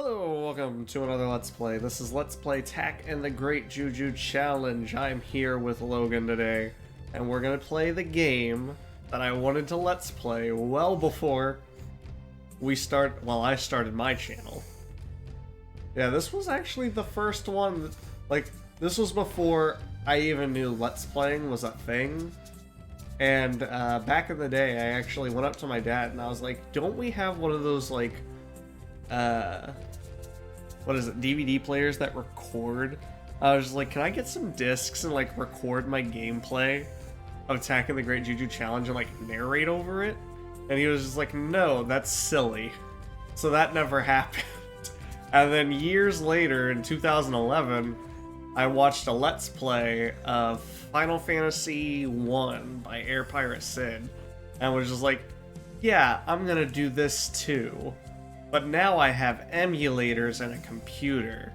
Hello, welcome to another Let's Play. This is Let's Play Tak and the Great Juju Challenge. I'm here with Logan today, and we're gonna play the game that I wanted to Let's Play well before I started my channel. Yeah, this was actually the first one, this was before I even knew Let's Playing was a thing. And back in the day, I actually went up to my dad and I was like, don't we have one of those, what is it, DVD players that record? I was just like, can I get some discs and record my gameplay of Attack of the Great Juju Challenge and narrate over it? And he was just like, no, that's silly. So that never happened. And then years later, in 2011, I watched a Let's Play of Final Fantasy 1 by Air Pirate Sid, and was just like, yeah, I'm gonna do this too. But now I have emulators and a computer,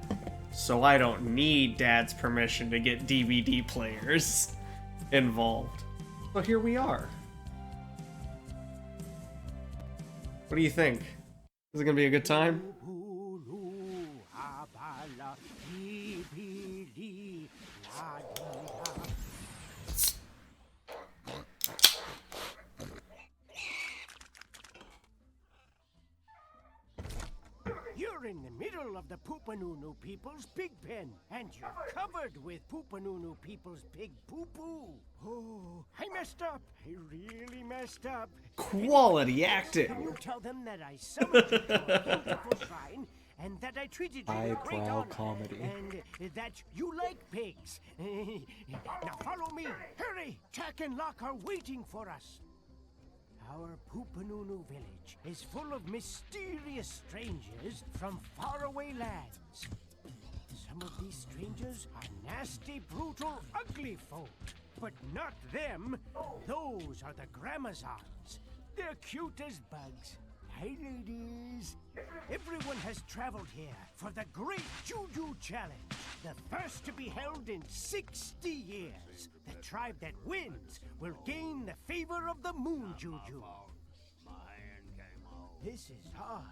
so I don't need Dad's permission to get DVD players involved. So here we are. What do you think? Is it gonna be a good time? You're in the middle of the Poopanunu people's pig pen, and you're covered with Poopanunu people's pig poo-poo. Oh, I messed up. I really messed up. Quality acting. Can you tell them that I summoned you to a beautiful shrine, and that I treated you with great honor, comedy. and that you like pigs? Now follow me. Hurry! Jack and Locke are waiting for us. Our Poopanunu village is full of mysterious strangers from faraway lands. Some of these strangers are nasty, brutal, ugly folk. But not them. Those are the Gramazons. They're cute as bugs. Hi, ladies. Everyone has traveled here for the Great Juju Challenge, the first to be held in 60 years. The tribe that wins will gain the favor of the Moon Juju. This is odd.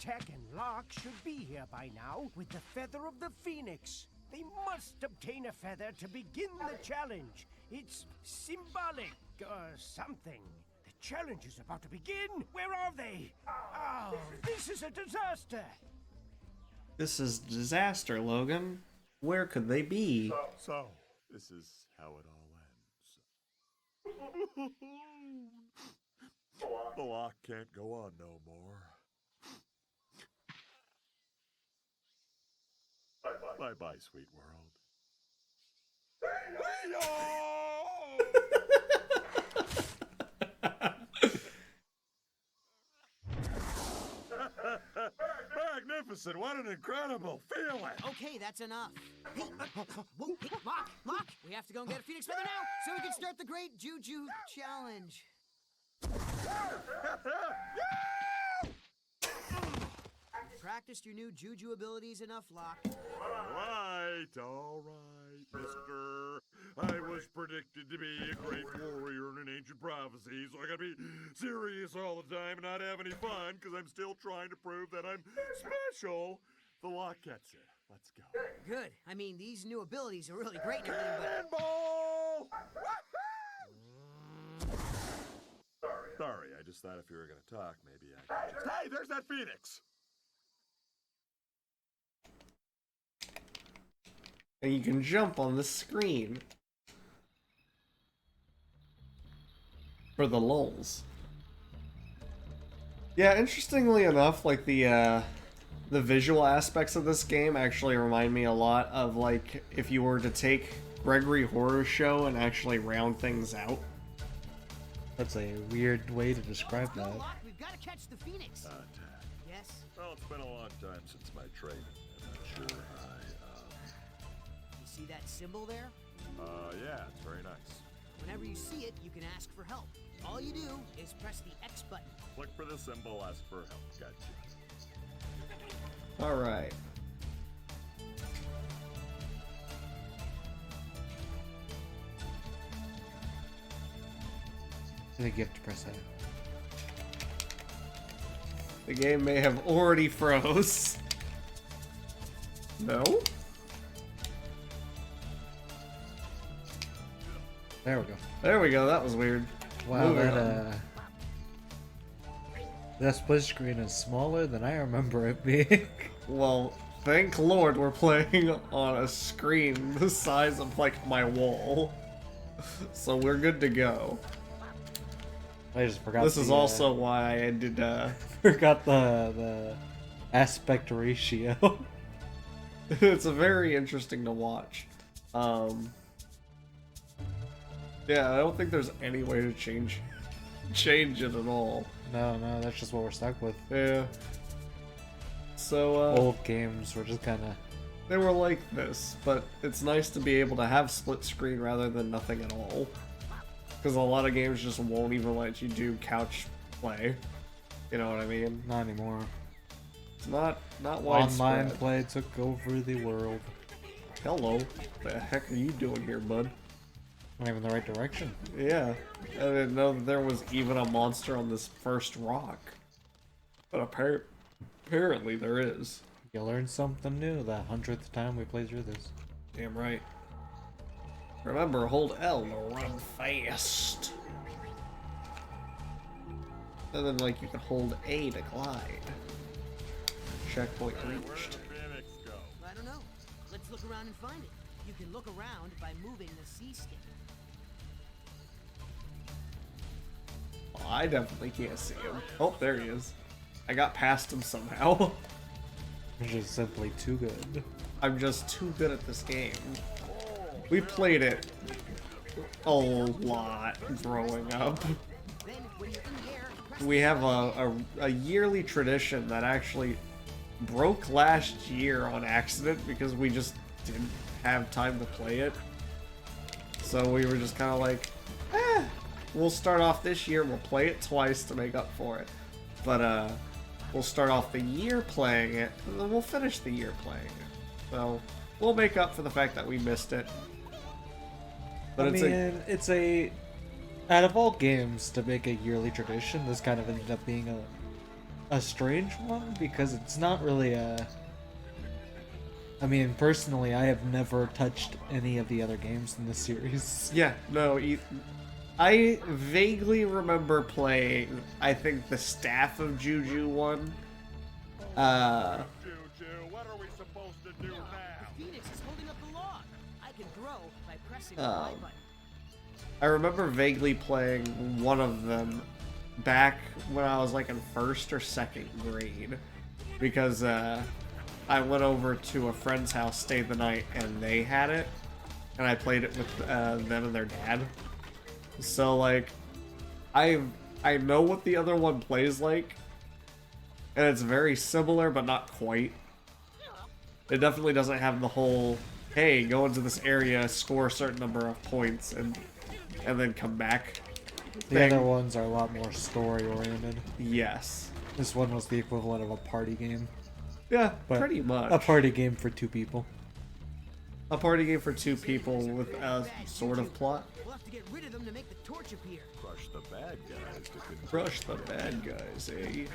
Tech and Locke should be here by now with the feather of the Phoenix. They must obtain a feather to begin the challenge. It's symbolic or something. The challenge is about to begin. Where are they? Oh, this is a disaster. This is disaster, Logan. Where could they be? So, this is how it all ends. The lock can't go on no more. Bye-bye, sweet world. Magnificent! What an incredible feeling! Okay, that's enough. Hey, whoa, hey, Locke! We have to go and get a Phoenix Feather now, so we can start the Great Juju Challenge. Practiced your new Juju abilities enough, Locke. All right, mister. I was predicted to be a great warrior in an ancient prophecy, so I gotta be serious all the time and not have any fun, because I'm still trying to prove that I'm special. The lock gets it. Let's go. Good. I mean, these new abilities are really great and everything, but... Cannonball! Sorry, I just thought if you were gonna talk, maybe I could just... Hey, there's that Phoenix! And you can jump on the screen. For the lulz. Yeah, interestingly enough, the visual aspects of this game actually remind me a lot of, if you were to take Gregory Horror Show and actually round things out. That's a weird way to describe Go, that. Locke, we've got to catch the Phoenix. Yes? Well, it's been a long time since my training, and I'm sure You see that symbol there? yeah, it's very nice. Whenever you see it, you can ask for help. All you do is press the X button. Click for the symbol, ask for help. Gotcha. Alright. I think you have to press that. The game may have already froze. No? There we go. There we go, that was weird. Wow, Moving that on. that split screen is smaller than I remember it being. Well, thank Lord we're playing on a screen the size of, like, my wall. So we're good to go. I just forgot. This is also why I did, forgot the aspect ratio. it's a very interesting to watch. Yeah, I don't think there's any way to change it at all. No, that's just what we're stuck with. Yeah. So, Old games were just kind of... they were like this, but it's nice to be able to have split screen rather than nothing at all. Because a lot of games just won't even let you do couch play. You know what I mean? Not anymore. It's not widespread. Online play took over the world. Hello. What the heck are you doing here, bud? Not even the right direction. Yeah. I didn't know that there was even a monster on this first rock. But apparently there is. You learn something new the 100th time we play through this. Damn right. Remember, hold L to run fast. And then, like, you can hold A to glide. Checkpoint reached. I don't know. Let's look around and find it. You can look around by moving the C stick. Well, I definitely can't see him. Oh, there he is. I got past him somehow. You're just simply too good. I'm just too good at this game. We played it a lot growing up. Then, when you're in the air, press We have a yearly tradition that actually broke last year on accident because we just didn't have time to play it. So we were just kind of like, we'll start off this year, we'll play it twice to make up for it. But we'll start off the year playing it, and then we'll finish the year playing it. So we'll make up for the fact that we missed it. But it's a out of all games to make a yearly tradition, this kind of ended up being a strange one because it's not really a... I mean, personally, I have never touched any of the other games in this series. Yeah, no, I vaguely remember playing, I think, the Staff of Juju one. Juju, what are we supposed to do now? Phoenix is holding up the log. I can grow by pressing the Y button. I remember vaguely playing one of them back when I was like in first or second grade. Because I went over to a friend's house, stayed the night, and they had it. And I played it with them and their dad. So, like, I know what the other one plays like, and it's very similar, but not quite. It definitely doesn't have the whole, hey, go into this area, score a certain number of points, and then come back The thing. other ones are a lot more story-oriented. Yes. This one was the equivalent of a party game. Yeah, But pretty much. A party game for two people. A party game for two people with a sort of plot. We'll have to get rid of them to make the torch appear. Crush the bad guys to control. Crush the bad guys, eh?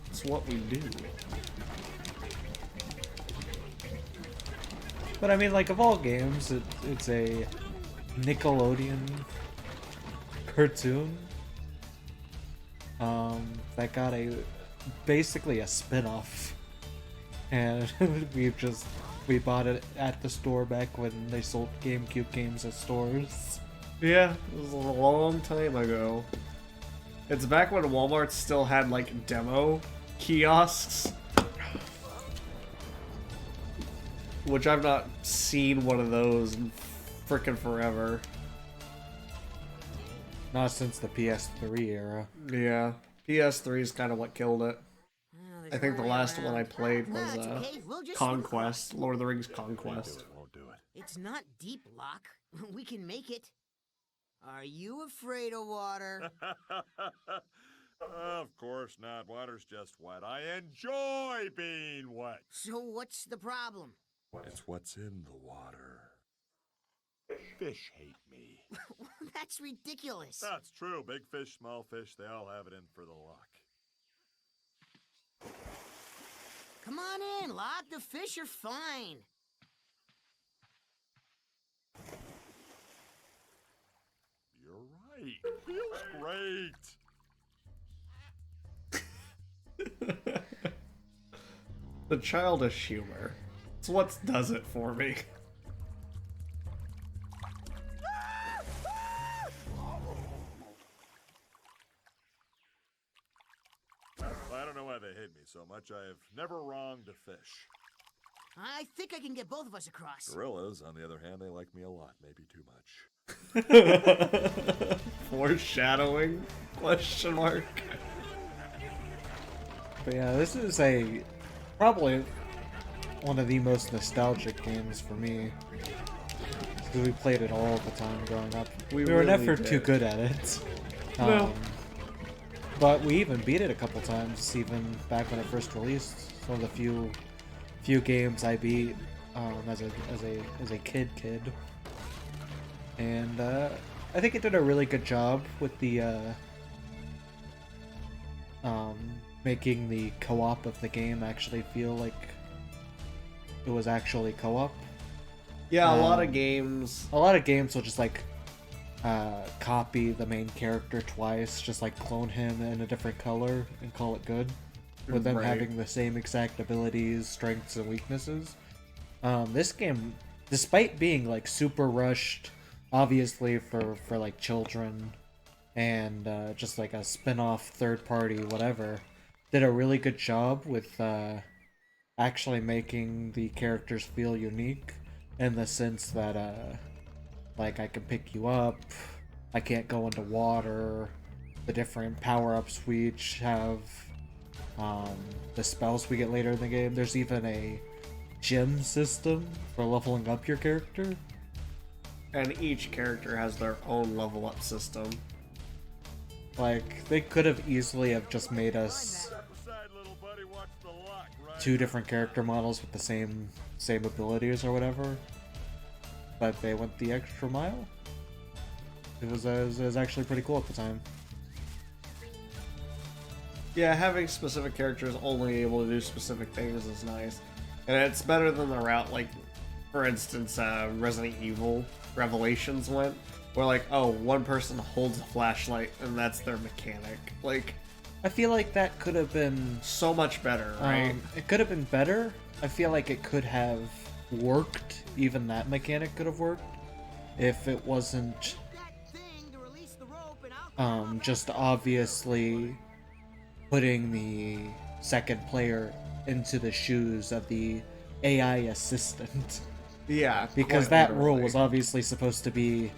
It's what we do. But I mean, like, of all games, it's a Nickelodeon cartoon that got basically a spin-off. And we bought it at the store back when they sold GameCube games at stores. Yeah, it was a long time ago. It's back when Walmart still had, like, demo kiosks. Which I've not seen one of those in frickin' forever. Not since the PS3 era. Yeah, PS3 is kind of what killed it. Well, there's I think no the way last around. one I played was It's okay. We'll just Conquest, Lord of the Rings Conquest. Won't do it. It's not deep, Locke. We can make it. Are you afraid of water? Of course not. Water's just wet. I enjoy being wet. So what's the problem? It's what's in the water. Fish hate me. That's ridiculous. That's true. Big fish, small fish, they all have it in for the luck. Come on in, Locke. The fish are fine. You're right. Feels great. The childish humor. It's what does it for me. I don't know why they hate me so much. I have never wronged a fish. I think I can get both of us across. Gorillas, on the other hand, they like me a lot, maybe too much. Foreshadowing? Question mark. But yeah, this is probably one of the most nostalgic games for me. Because we played it all the time growing up. We were really never did. too good at it. No. But we even beat it a couple times, even back when it first released. It's one of the few games I beat as a kid. And I think it did a really good job with the making the co-op of the game actually feel like it was actually co-op. Yeah, a lot of games. A lot of games will just like copy the main character twice, just like clone him in a different color and call it good, with them Right. having the same exact abilities, strengths, and weaknesses. This game, despite being like super rushed, obviously for like children, and just like a spin-off third party whatever, did a really good job with actually making the characters feel unique, in the sense that like I can pick you up, I can't go into water, the different power-ups we each have, the spells we get later in the game. There's even a gem system for leveling up your character. And each character has their own level up system. Like, they could have easily have just made us Step aside, little buddy. Watch the lock, right? two different character models with the same abilities or whatever, but they went the extra mile. It was actually pretty cool at the time. Yeah, having specific characters only able to do specific things is nice. And it's better than the route, like, for instance, Resident Evil Revelations went, where like, oh, one person holds a flashlight and that's their mechanic. Like, I feel like that could have been so much better, right? it could have been better. I feel like it could have worked. Even that mechanic could have worked if it wasn't That thing to release the rope and I'll climb up just obviously putting the second player into the shoes of the AI assistant. Yeah, Because quite that literally. rule was obviously supposed to be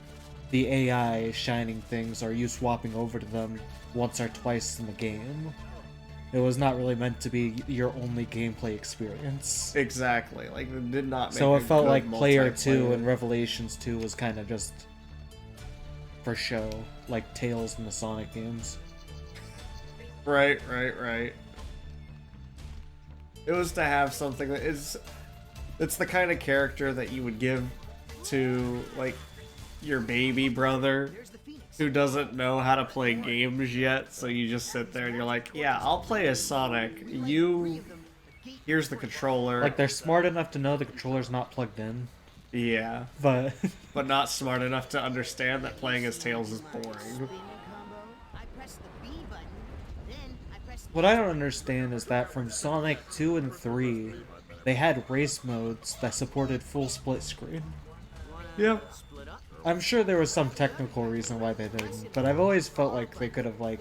the AI shining things or you swapping over to them once or twice in the game. It was not really meant to be your only gameplay experience. Exactly. Like, it did not make So a it felt good like Player 2 multiplayer. and Revelations 2 was kind of just for show, like Tails in the Sonic games. Right. It was to have something that is... It's the kind of character that you would give to, like, your baby brother Here's the Phoenix. who doesn't know how to play games yet, so you just sit there and you're like, yeah, I'll play as Sonic. You... Here's the controller. Like, they're smart enough to know the controller's not plugged in, Yeah, but but not smart enough to understand that playing as Tails is boring. Spinning combo. I press the B button, then I press the what I don't understand is that from Sonic 2 and 3, they had race modes that supported full split screen. Yep. split up. I'm sure there was some technical reason why they didn't, but I've always felt like they could have, like,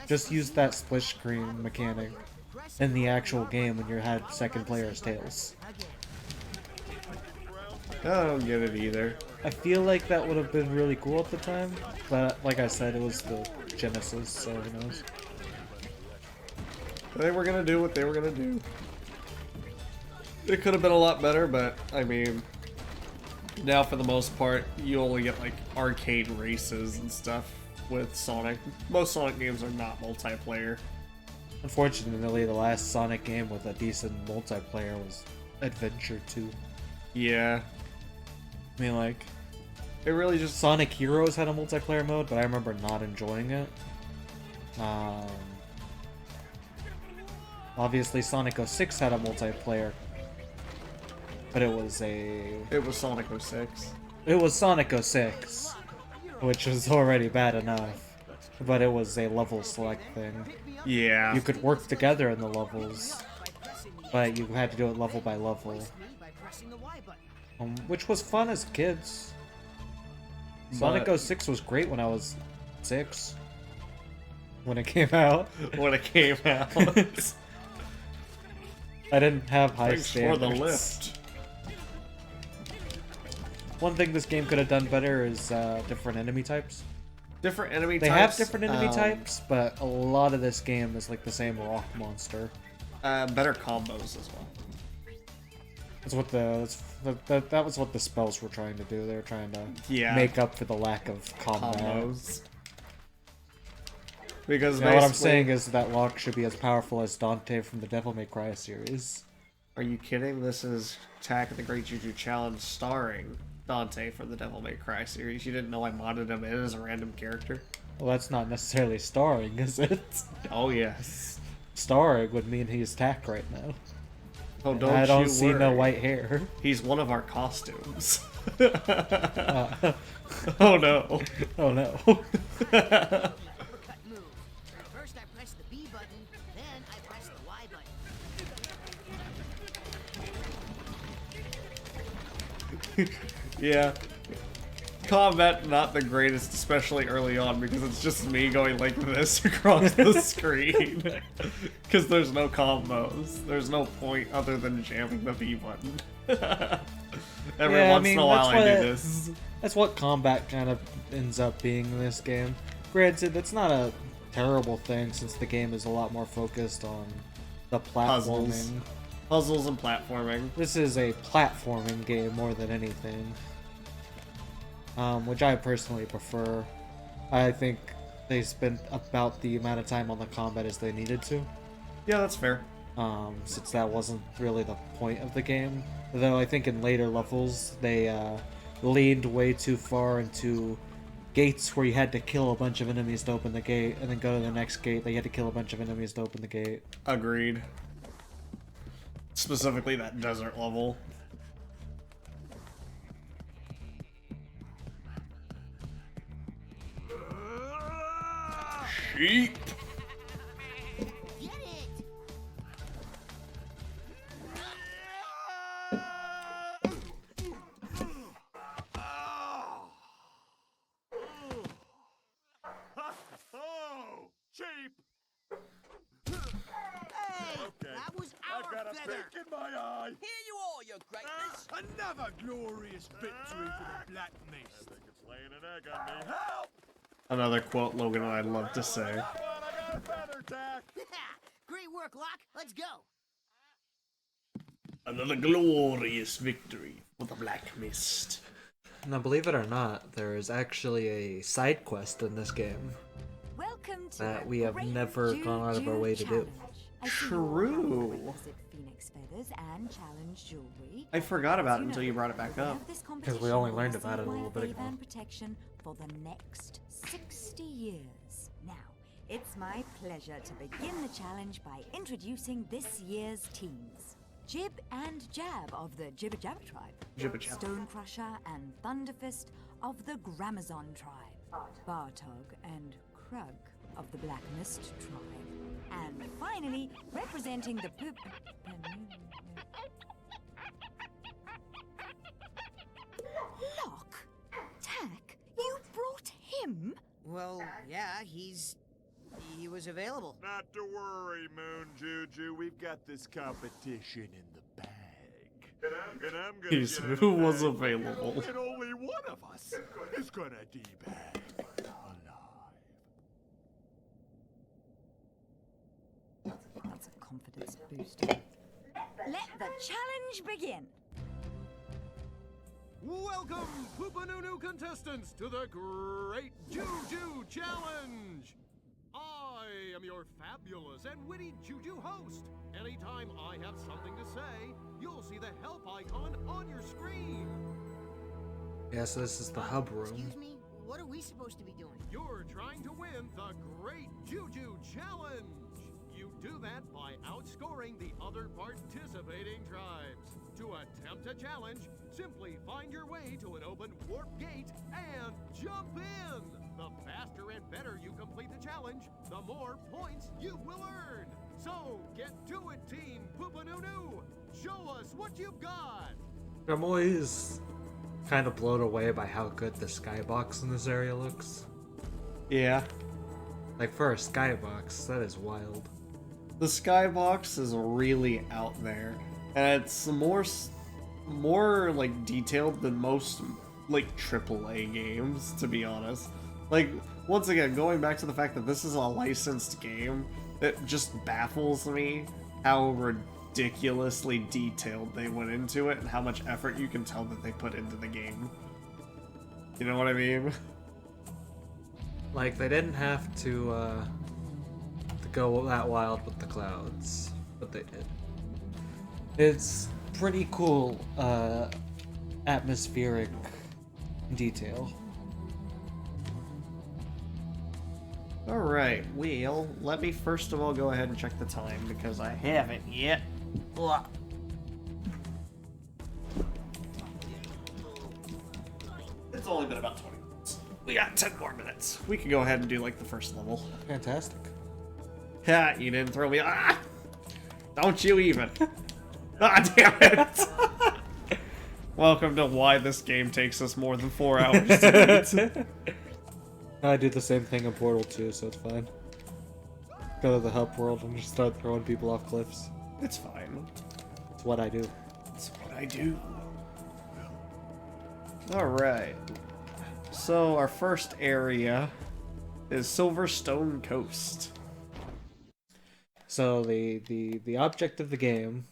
just used that split screen mechanic in the actual game when you had second player as Tails. I don't get it either. I feel like that would have been really cool at the time, but like I said, it was the Genesis, so who knows. They were gonna do what they were gonna do. It could have been a lot better, but, I mean... Now, for the most part, you only get, like, arcade races and stuff with Sonic. Most Sonic games are not multiplayer. Unfortunately, the last Sonic game with a decent multiplayer was Adventure 2. Yeah. I mean, like, It really just... Sonic Heroes had a multiplayer mode, but I remember not enjoying it. Obviously, Sonic 06 had a multiplayer, but it was Sonic 06. It was Sonic 06, which was already bad enough, but it was a level select thing. Yeah. You could work together in the levels, but you had to do it level by level, which was fun as kids. Sonic 06 was great when I was 6, when it came out. When it came out. I didn't have high Thanks standards. for the lift. One thing this game could have done better is different enemy types. Different enemy They types. have different enemy types, but a lot of this game is like the same rock monster. Better combos as well. That's what that was what the spells were trying to do. They were trying to make up for the lack of combat. Combos. Because Now what I'm saying is that Locke should be as powerful as Dante from the Devil May Cry series. Are you kidding? This is Attack of the Great Juju Challenge starring Dante for the Devil May Cry series. You didn't know I modded him in as a random character? Well, that's not necessarily starring, is it? Oh, yes. Starring would mean he's Tack right now. Oh, don't I don't you see worry. no white hair. He's one of our costumes. Oh, no. Oh no. Uppercut move. First I press the B button, then I press the Y button. Yeah. Combat not the greatest, especially early on, because it's just me going like this across the screen. Because there's no combos. There's no point other than jamming the B button. Every once in a while I do this. That's what combat kind of ends up being in this game. Granted, it's not a terrible thing since the game is a lot more focused on the platforming. Puzzles and platforming. This is a platforming game more than anything. Which I personally prefer. I think they spent about the amount of time on the combat as they needed to. Yeah, that's fair. Since that wasn't really the point of the game. Though I think in later levels, they leaned way too far into gates where you had to kill a bunch of enemies to open the gate, and then go to the next gate that you had to kill a bunch of enemies to open the gate. Agreed. Specifically that desert level. Sheep! Get it! Oh, cheap! Hey, Okay. that was I've our got a feather. pick in my eye. Here you are, your greatness. Another glorious victory for the Black I Mist. think it's laying an egg on me. Help! Another quote Logan and I love to say. Come on, I got a feather tack. Great work, Locke. Let's go. Another glorious victory for the Black Mist. Now, believe it or not, there is actually a side quest in this game Welcome to that the we have Great never gone out of our way to do. Challenge. I see you all have True. requisite Phoenix feathers and challenge jewelry. I forgot about it As until you brought it back the winner up. of this 'Cause we only competition learned will about it a receive little my bit favor ago. and protection for the next 60 years. Now, it's my pleasure to begin the challenge by introducing this year's teams. Jib and Jab of the Jibba Jabba tribe. Jibba Jabba. Stone Crusher and Thunderfist of the Gramazon tribe. Bartog and Krug of the Black Mist tribe. And finally, representing the Locke! Tack, you brought him? Well, yeah, he was available. Not to worry, Moon Juju. We've got this competition in the bag. And I'm gonna He's get it who in the was bag, available. And only one of us is gonna debag alive. That's a confidence booster. Let the challenge begin. Welcome, Poopanunu contestants, to the Great Juju Challenge! I am your fabulous and witty Juju host. Anytime I have something to say, you'll see the help icon on your screen. Yeah, so this is the hub room. Excuse me, what are we supposed to be doing? You're trying to win the Great Juju Challenge. You Do that by outscoring the other participating tribes. To attempt a challenge, simply find your way to an open warp gate and jump in! The faster and better you complete the challenge, the more points you will earn! So, get to it, Team Poopanunu! Show us what you've got! I'm always kind of blown away by how good the skybox in this area looks. Yeah. Like, for a skybox, that is wild. The skybox is really out there, and it's more like detailed than most like AAA games, to be honest. Like, once again, going back to the fact that this is a licensed game, it just baffles me how ridiculously detailed they went into it and how much effort you can tell that they put into the game. You know what I mean? Like, they didn't have to go that wild with the clouds, but they did. It's pretty cool, atmospheric detail. Alright, well, let me first of all go ahead and check the time, because I haven't yet. Blah. It's only been about 20 minutes. We got 10 more minutes. We could go ahead and do, like, the first level. Fantastic. Ha, you didn't throw me. Ah! Don't you even. Ah, damn it. Welcome to why this game takes us more than 4 hours to beat. I do the same thing in Portal 2, so it's fine. Go to the hub world and just start throwing people off cliffs. It's fine. It's what I do. It's what I do. Alright. So, our first area is Silverstone Coast. So the object of the game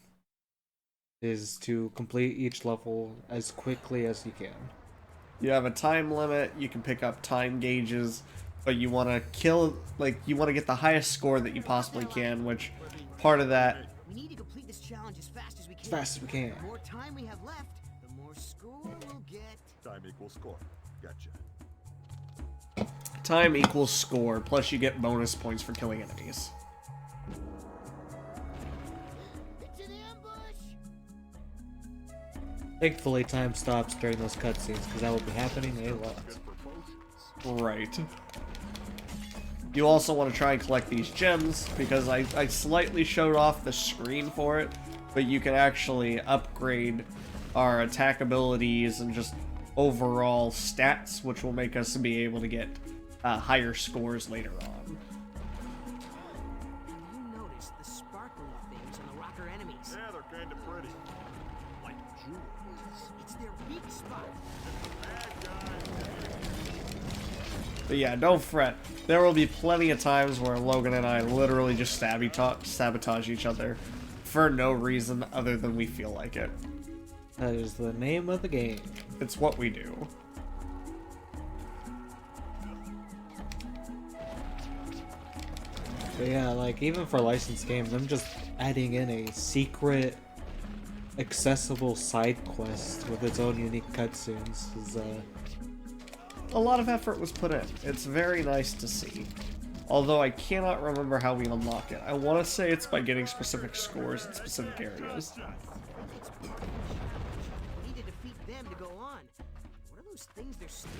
is to complete each level as quickly as you can. You have a time limit, you can pick up time gauges, but you want to you want to get the highest score that you possibly can, which part of that... We need to complete this challenge as fast as we can. As fast as we can. The more time we have left, the more score we'll get. Time equals score. Gotcha. Time equals score, plus you get bonus points for killing enemies. It's an ambush! Thankfully, time stops during those cutscenes, because that will be happening a lot. Right. You also want to try and collect these gems, because I slightly showed off the screen for it, but you can actually upgrade our attack abilities and just overall stats, which will make us be able to get higher scores later on. Have you noticed the sparkly things on the rocker enemies? Yeah, they're kind of pretty. Like jewels. It's their weak spot. But yeah, don't fret. There will be plenty of times where Logan and I literally just sabotage each other for no reason other than we feel like it. That is the name of the game. It's what we do. But yeah, like, even for licensed games, I'm just adding in a secret, accessible side quest with its own unique cutscenes. A lot of effort was put in. It's very nice to see. Although I cannot remember how we unlock it. I want to say it's by getting specific scores in specific areas. We need to defeat them to go on. What are those things they're stealing?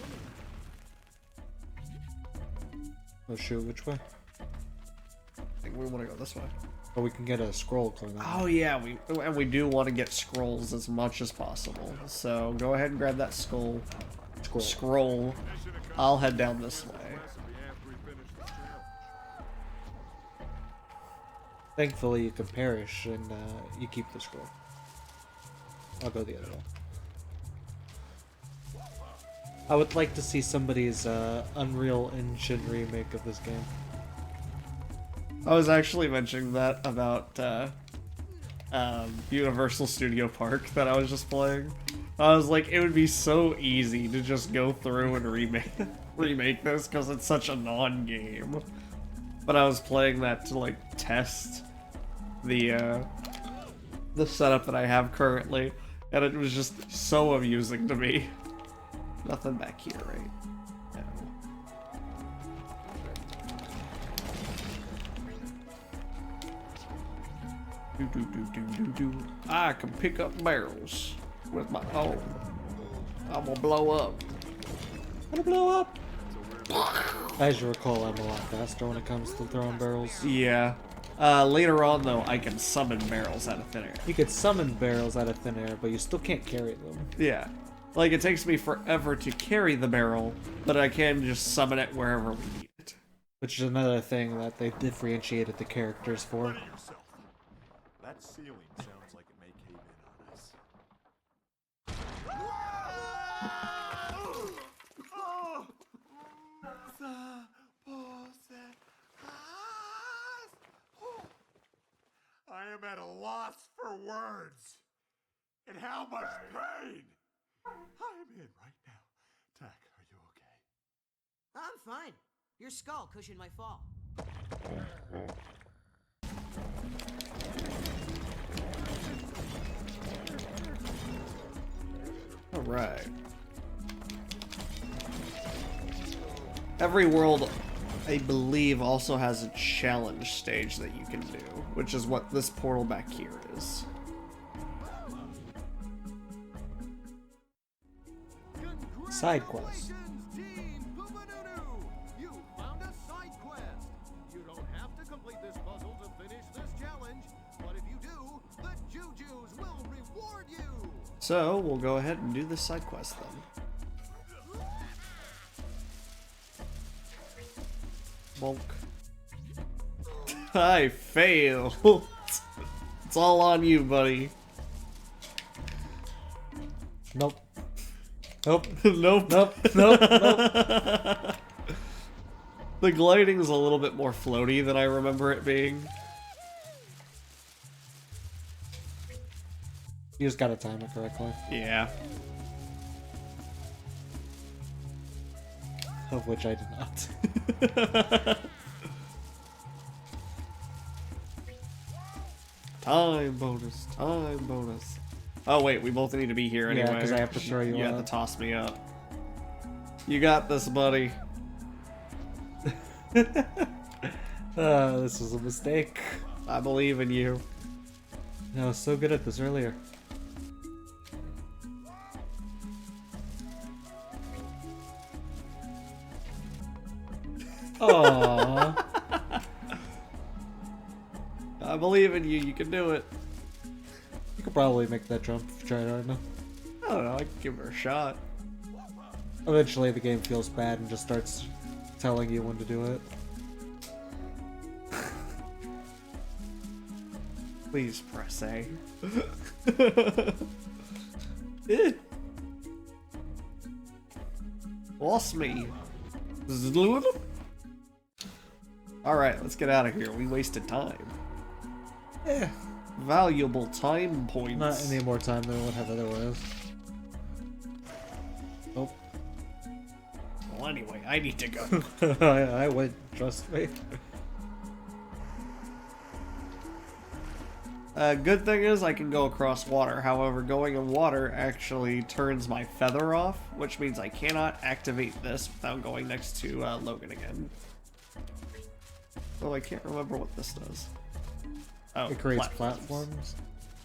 Oh shoot, which way? I think we want to go this way. Or we can get a scroll going on. Oh yeah, we do want to get scrolls as much as possible. So go ahead and grab that scroll. I'll head down this way. Thankfully, you can perish and you keep the scroll. I'll go the other way. I would like to see somebody's Unreal Engine remake of this game. I was actually mentioning that about Universal Studio Park that I was just playing. I was like, it would be so easy to just go through and remake this because it's such a non-game. But I was playing that to like test the setup that I have currently, and it was just so amusing to me. Nothing back here, right? No. I can pick up barrels with my own. I'm gonna blow up. I'm gonna blow up. As you recall, I'm a lot faster when it comes to throwing barrels. Yeah. Later on, though, I can summon barrels out of thin air. You could summon barrels out of thin air, but you still can't carry them. Yeah. Like, it takes me forever to carry the barrel, but I can just summon it wherever we need it. Which is another thing that they differentiated the characters for. Ready yourself. That ceiling sounds like it may cave in on us. I am at a loss for words. And how much pain! I'm in right now. Tack, are you okay? I'm fine. Your skull cushioned my fall. Alright. Every world, I believe, also has a challenge stage that you can do, which is what this portal back here is. Side quest. Team Pupanunu! You found a side quest. You don't have to complete this puzzle to finish this challenge, but if you do, the Jujus will reward you. So, we'll go ahead and do this side quest then. Bonk. I failed. It's all on you, buddy. Nope. Nope. Nope. Nope. Nope. Nope. The gliding is a little bit more floaty than I remember it being. You just gotta time it correctly. Yeah. Of which I did not. Time bonus. Time bonus. Oh wait, we both need to be here anyway. Yeah, because I have to throw you You up. have to toss me up. You got this, buddy. This was a mistake. I believe in you. I was so good at this earlier. Aww. I believe in you. You can do it. You could probably make that jump if you tried hard enough. I don't know. I can give her a shot. Eventually the game feels bad and just starts telling you when to do it. Please press A. Lost me. Alright, let's get out of here. We wasted time. Yeah. Valuable time points. Not any more time than we would have otherwise. Nope. Well, anyway, I need to go. I would, trust me. Good thing is I can go across water. However, going in water actually turns my feather off, which means I cannot activate this without going next to Logan again. Oh, I can't remember what this does. Oh, It creates platforms.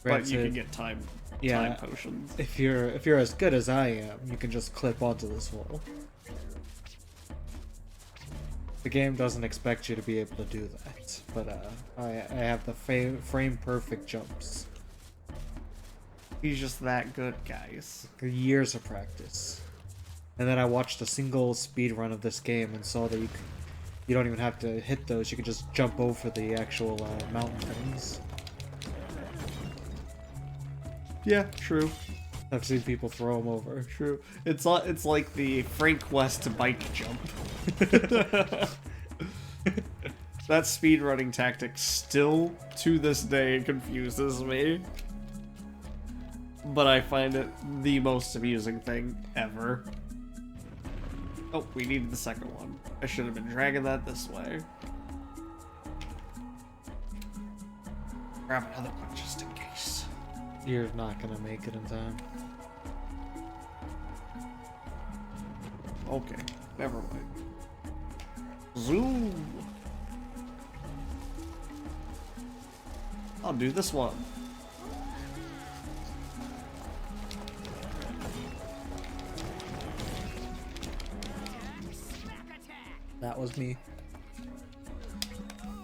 But you Granted, can get time potions. If you're as good as I am, you can just clip onto this wall. The game doesn't expect you to be able to do that, but I have the frame perfect jumps. He's just that good, guys. Years of practice. And then I watched a single speed run of this game and saw that you don't even have to hit those, you can just jump over the actual mountain things. Yeah, true. I've seen people throw them over. True. It's like the Frank West bike jump. That speedrunning tactic still, to this day, confuses me. But I find it the most amusing thing ever. Oh, we needed the second one. I should have been dragging that this way. Grab another one just in case. You're not gonna make it in time. Okay, never mind. Zoom! I'll do this one. That was me.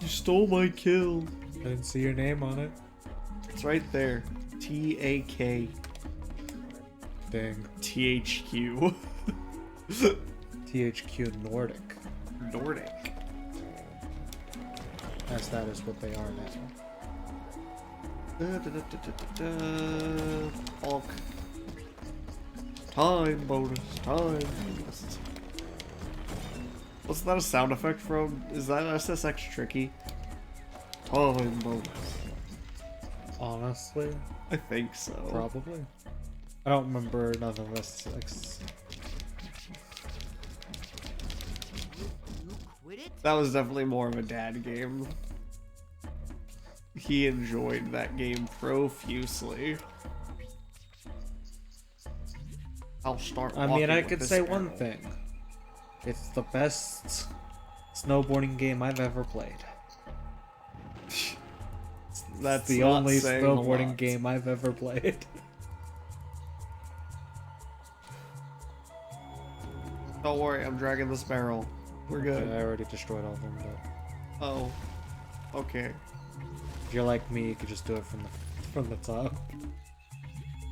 You stole my kill. I didn't see your name on it. It's right there. TAK. Dang. THQ. THQ Nordic. Nordic. As that is what they are now. Bulk. Time bonus. Time bonus. Wasn't that a sound effect from? Is that SSX Tricky? Time bonus. Honestly, I think so. probably. I don't remember none of this. You quit it? That was definitely more of a dad game. He enjoyed that game profusely. I'll start. I mean, I walking could with say this one arrow. thing. It's the best snowboarding game I've ever played. That's The not only saying a snowboarding lot. game I've ever played. Don't worry, I'm dragging this barrel. We're good. I already destroyed all of them, but Oh, okay. if you're like me, you could just do it from the top.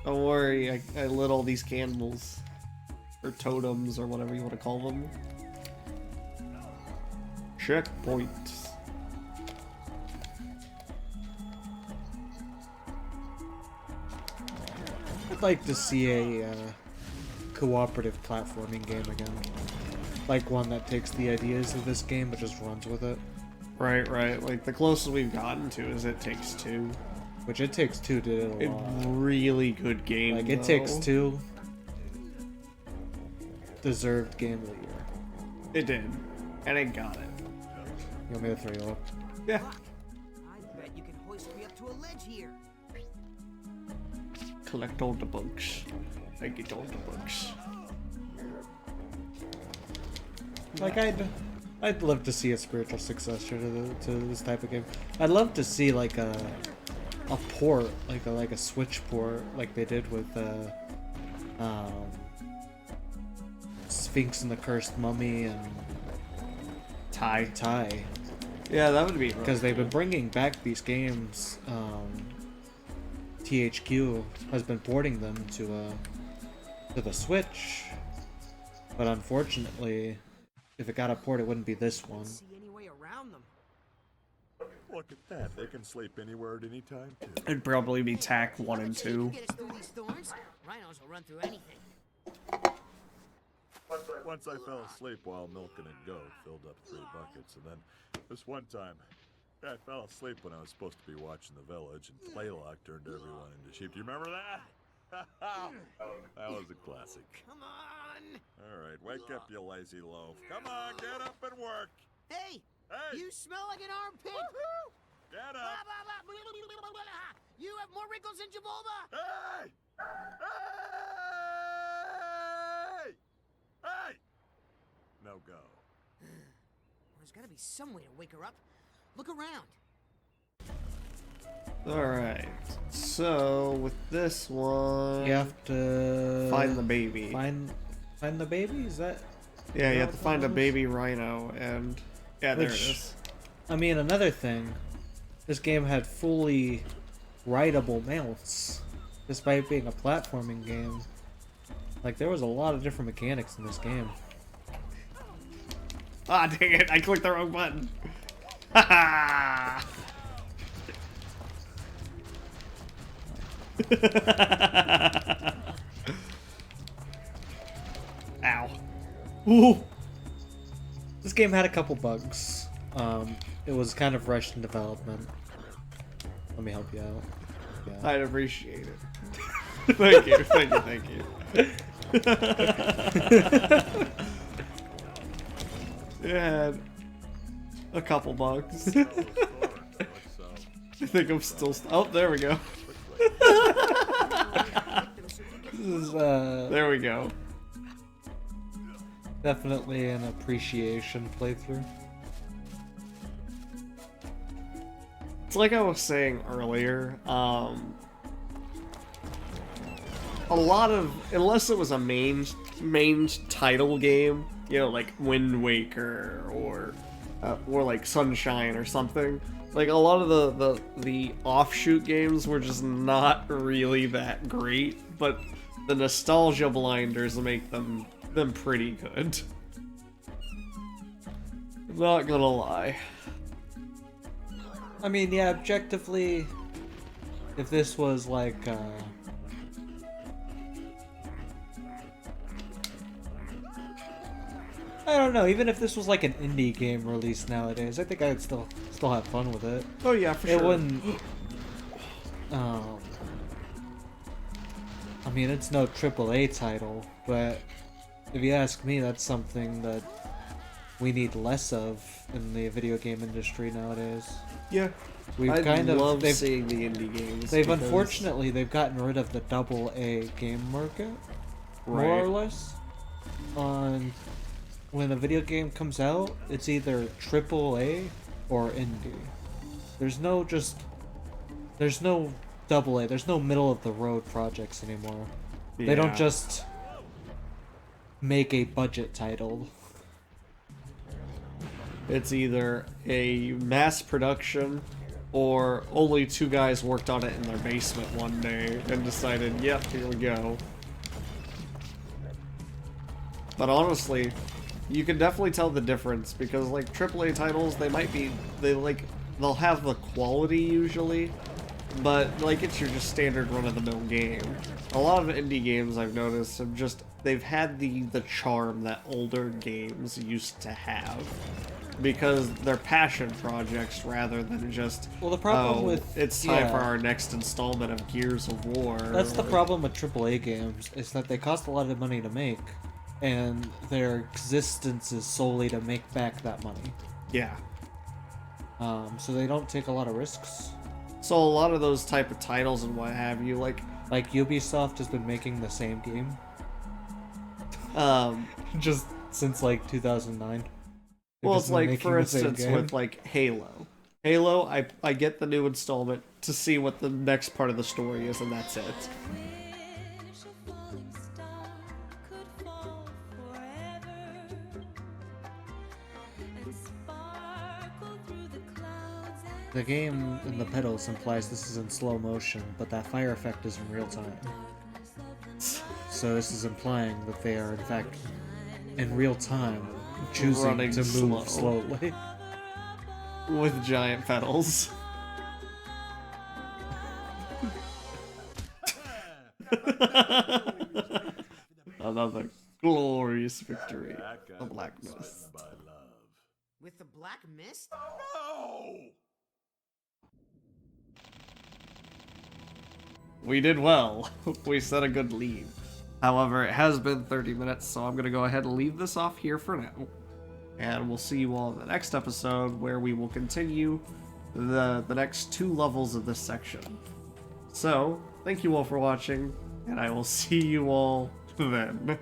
Don't worry, I lit all these candles. Or totems, or whatever you want to call them. Checkpoints. I'd like to see a cooperative platforming game again. Like one that takes the ideas of this game but just runs with it. Right, right. Like, the closest we've gotten to is It Takes Two. Which It Takes Two did a A lot. really good game, Like, It Takes though. Two deserved Game of the Year. It did. And it got it. You want me to throw you up? Yeah. I bet you can hoist me up to a ledge here. Collect all the bugs. I get all the bugs. Like I'd love to see a spiritual successor to this type of game. I'd love to see like a port, like a Switch port, like they did with Sphinx and the Cursed Mummy and Ty. Yeah, that would be Because they've been bringing back these games. THQ has been porting them to the Switch, but unfortunately, if it got a port, it wouldn't be this one. See any way around them? Look at that. They can sleep anywhere at any time, too. It'd probably be TAC 1 I and bet you 2. can get us through these thorns. Rhinos will run through anything. Once I fell asleep while milking a goat, filled up 3 buckets, and then this one time, I fell asleep when I was supposed to be watching The Village, and Playlock turned everyone into sheep. Do you remember that? That was a classic. Come on! All right, wake up, you lazy loaf. Come on, get up and work. Hey! Hey! You smell like an armpit! Get Blah, up! blah, blah, blah, blah, blah, blah. You have more wrinkles than Jabulba! Hey! Hey! Hey! No go. There's gotta be some way to wake her up. Look around. Alright. So, with this one... You have to find the baby. Find the baby? Is that? Yeah, you have to what find a that is? baby rhino, and... Yeah, there it Which- is. I mean, another thing, this game had fully rideable mounts, despite being a platforming game. Like, there was a lot of different mechanics in this game. Ah, dang it, I clicked the wrong button. Haha! Ow. Ooh. This game had a couple bugs. It was kind of rushed in development. Let me help you out. Yeah. I'd appreciate it. Thank you, thank you, thank you. It had a couple bugs. I think I'm still... Oh, there we go. This is There we go. definitely an appreciation playthrough. it's like I was saying earlier, a lot of, unless it was a main title game, you know, like Wind Waker or like Sunshine or something, like a lot of the offshoot games were just not really that great, but the nostalgia blinders make them pretty good. Not gonna lie. I mean, yeah, objectively, if this was like, I don't know, even if this was like an indie game released nowadays, I think I would still have fun with it. Oh yeah, for It sure. wouldn't, I mean, it's no AAA title, but if you ask me, that's something that we need less of in the video game industry nowadays. Yeah. We've I kind of love they've, seeing the indie games. they've because- unfortunately they've gotten rid of the AA game market, more or Right. less. On when a video game comes out, it's either AAA or indie. There's no AA. There's no middle of the road projects anymore. They don't Yeah. just make a budget title. It's either a mass production or only two guys worked on it in their basement one day and decided, yep, here we go. But honestly, you can definitely tell the difference because like AAA titles, they'll have the quality usually, but like it's your just standard run-of-the-mill game. A lot of indie games I've noticed they've had the charm that older games used to have. Because they're passion projects rather than just, Well, the problem oh, with- it's time yeah. for our next installment of Gears of War. That's the or- problem with AAA games, is that they cost a lot of money to make, and their existence is solely to make back that money. Yeah. So they don't take a lot of risks. So a lot of those type of titles and what have you, like, Ubisoft has been making the same game um, just since like 2009. They've well, just it's been like, making for the same instance, game. with like Halo. Halo, I get the new installment to see what the next part of the story is, and that's it. The game in the pedals implies this is in slow motion, but that fire effect is in real time. So this is implying that they are in fact in real time choosing Running to move slow. slowly. With giant pedals. Another glorious victory. The Black Mist. With the Black Mist? We did well. We set a good lead. However, it has been 30 minutes, so I'm going to go ahead and leave this off here for now. And we'll see you all in the next episode, where we will continue the next 2 levels of this section. So, thank you all for watching, and I will see you all then.